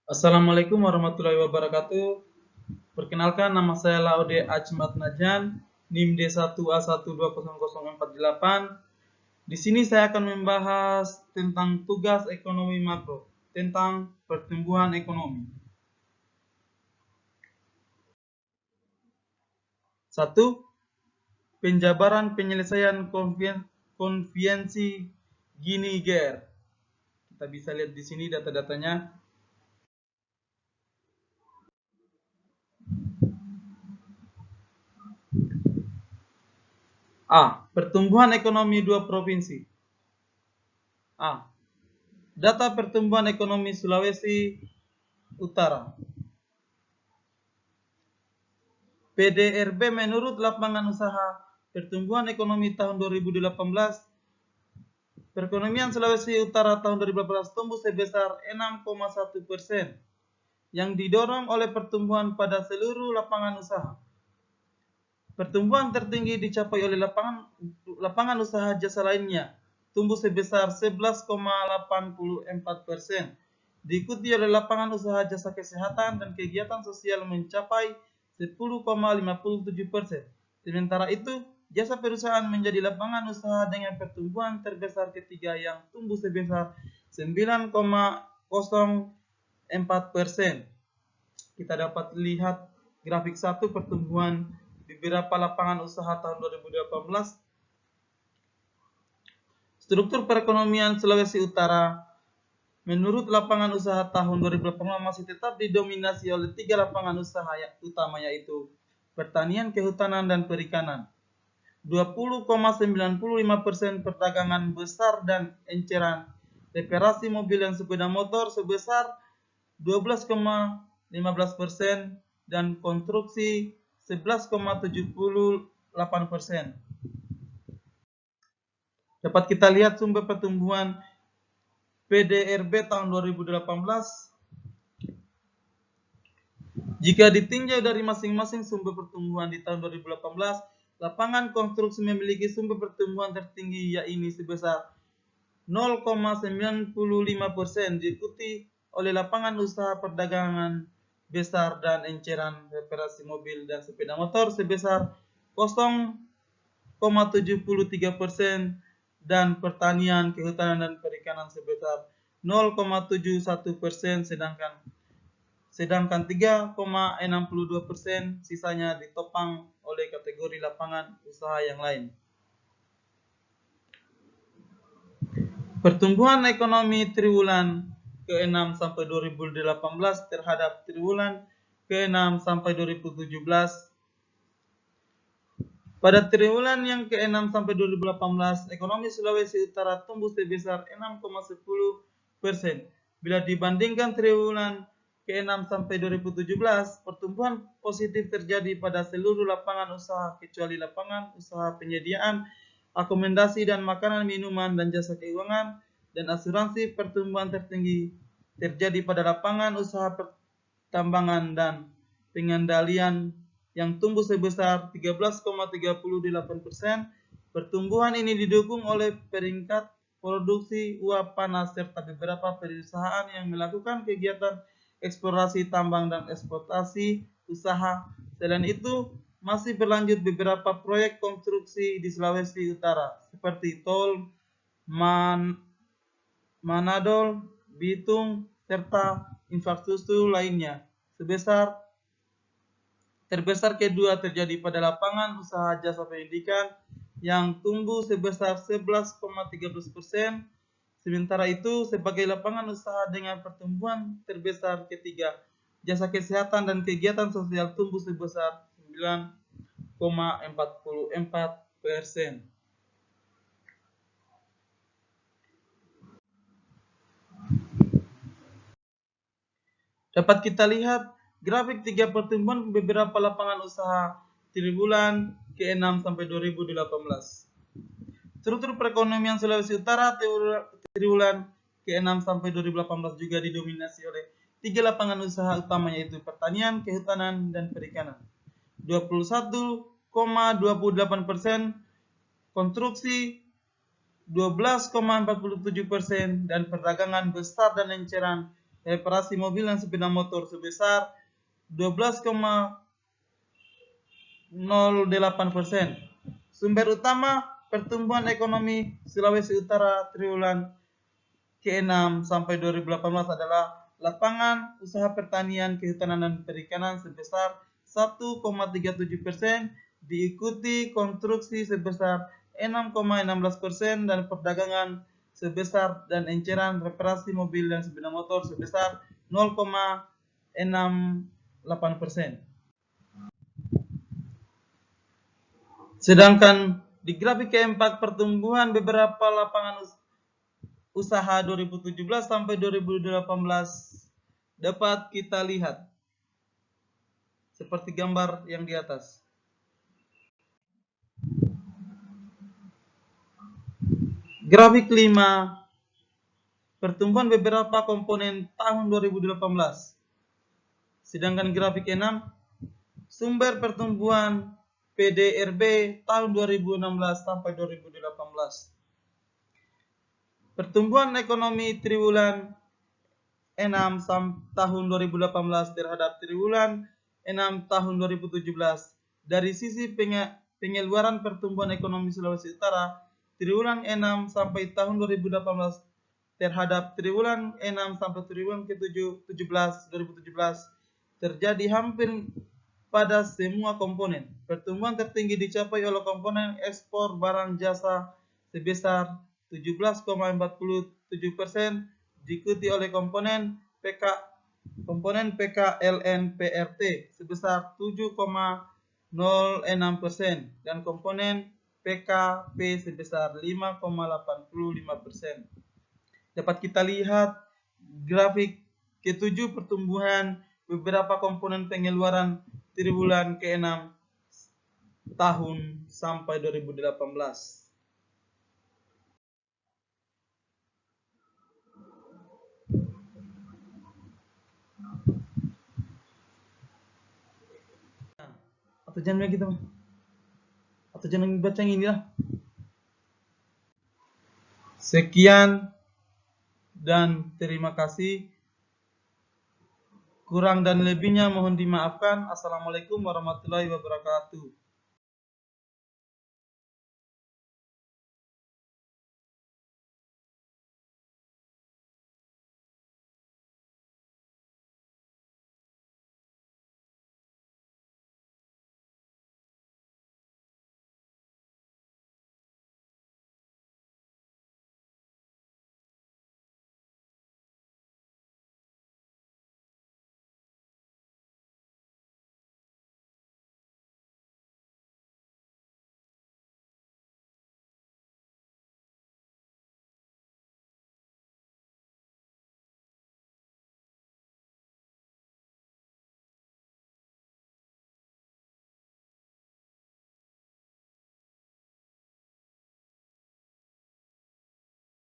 Assalamualaikum warahmatullahi wabarakatuh. Perkenalkan, nama saya Laude Achmat Najan, NIM D1A1200048. Di sini saya akan membahas tentang tugas ekonomi makro, tentang pertumbuhan ekonomi. 1. Penjabaran penyelesaian konvensi Gini-Ger. Kita bisa lihat di sini data-datanya. A. Pertumbuhan ekonomi dua provinsi. A. Data pertumbuhan ekonomi Sulawesi Utara. PDRB menurut lapangan usaha pertumbuhan ekonomi tahun 2018, perekonomian Sulawesi Utara tahun 2018 tumbuh sebesar 6,1%, yang didorong oleh pertumbuhan pada seluruh lapangan usaha. Pertumbuhan tertinggi dicapai oleh lapangan usaha jasa lainnya, tumbuh sebesar 11,84%, diikuti oleh lapangan usaha jasa kesehatan dan kegiatan sosial mencapai 10,57%. Sementara itu, jasa perusahaan menjadi lapangan usaha dengan pertumbuhan terbesar ketiga yang tumbuh sebesar 9,04%. Kita dapat lihat grafik 1 pertumbuhan beberapa lapangan usaha tahun 2018. Struktur perekonomian Sulawesi Utara menurut lapangan usaha tahun 2018 masih tetap didominasi oleh 3 lapangan usaha utama, yaitu pertanian, kehutanan, dan perikanan. 20,95% perdagangan besar dan eceran, reparasi mobil dan sepeda motor sebesar 12,15%, dan konstruksi 11,78%. Dapat kita lihat sumber pertumbuhan PDRB tahun 2018. Jika ditinjau dari masing-masing sumber pertumbuhan di tahun 2018, lapangan konstruksi memiliki sumber pertumbuhan tertinggi, yaitu sebesar 0,95%, diikuti oleh lapangan usaha perdagangan besar dan eceran, reparasi mobil dan sepeda motor sebesar 0,73%, dan pertanian, kehutanan, dan perikanan sebesar 0,71%, sedangkan 3,62% sisanya ditopang oleh kategori lapangan usaha yang lain. Pertumbuhan ekonomi triwulan ke-6 sampai 2018 terhadap triwulan ke-6 sampai 2017. Pada triwulan yang ke-6 sampai 2018, ekonomi Sulawesi Utara tumbuh sebesar 6,10%. Bila dibandingkan triwulan ke-6 sampai 2017, pertumbuhan positif terjadi pada seluruh lapangan usaha kecuali lapangan usaha penyediaan akomodasi dan makanan, minuman, dan jasa keuangan dan asuransi. Pertumbuhan tertinggi terjadi pada lapangan usaha pertambangan dan pengendalian yang tumbuh sebesar 13,38%. Pertumbuhan ini didukung oleh peringkat produksi uap panas serta beberapa perusahaan yang melakukan kegiatan eksplorasi tambang dan eksploitasi usaha. Selain itu, masih berlanjut beberapa proyek konstruksi di Sulawesi Utara, seperti tol Manadol, Bitung, serta infrastruktur lainnya. Terbesar kedua terjadi pada lapangan usaha jasa pendidikan yang tumbuh sebesar 11,13%. Sementara itu, sebagai lapangan usaha dengan pertumbuhan terbesar ketiga, jasa kesehatan dan kegiatan sosial tumbuh sebesar 9,44%. Dapat kita lihat grafik 3 pertumbuhan beberapa lapangan usaha triwulan ke-6 sampai 2018. Struktur perekonomian Sulawesi Utara triwulan ke-6 sampai 2018 juga didominasi oleh 3 lapangan usaha utama, yaitu pertanian, kehutanan, dan perikanan. 21,28%, konstruksi 12,47%, dan perdagangan besar dan eceran, reparasi mobil dan sepeda motor sebesar 12,08%. Sumber utama pertumbuhan ekonomi Sulawesi Utara triwulan ke-6 sampai 2018 adalah lapangan usaha pertanian, kehutanan, dan perikanan sebesar 1,37%, diikuti konstruksi sebesar 6,16% dan perdagangan sebesar dan eceran reparasi mobil dan sepeda motor sebesar 0,68%. Sedangkan di grafik keempat pertumbuhan beberapa lapangan usaha 2017 sampai 2018 dapat kita lihat seperti gambar yang di atas. Grafik 5 pertumbuhan beberapa komponen tahun 2018. Sedangkan grafik 6 sumber pertumbuhan PDRB tahun 2016 sampai 2018. Pertumbuhan ekonomi triwulan 6 tahun 2018 terhadap triwulan 6 tahun 2017. Dari sisi pengeluaran pertumbuhan ekonomi Sulawesi Utara triwulan 6 sampai tahun 2018 terhadap triwulan 6 sampai triwulan ke-17 2017 terjadi hampir pada semua komponen. Pertumbuhan tertinggi dicapai oleh komponen ekspor barang jasa sebesar 17,47%, diikuti oleh komponen PKLN-PRT sebesar 7,06% dan komponen PKP sebesar 5,85%. Dapat kita lihat grafik ke-7 pertumbuhan beberapa komponen pengeluaran triwulan ke-6 tahun sampai 2018. Atau jangan gitu, atau jangan baca yang ini lah. Sekian dan terima kasih. Kurang dan lebihnya mohon dimaafkan. Assalamualaikum warahmatullahi wabarakatuh.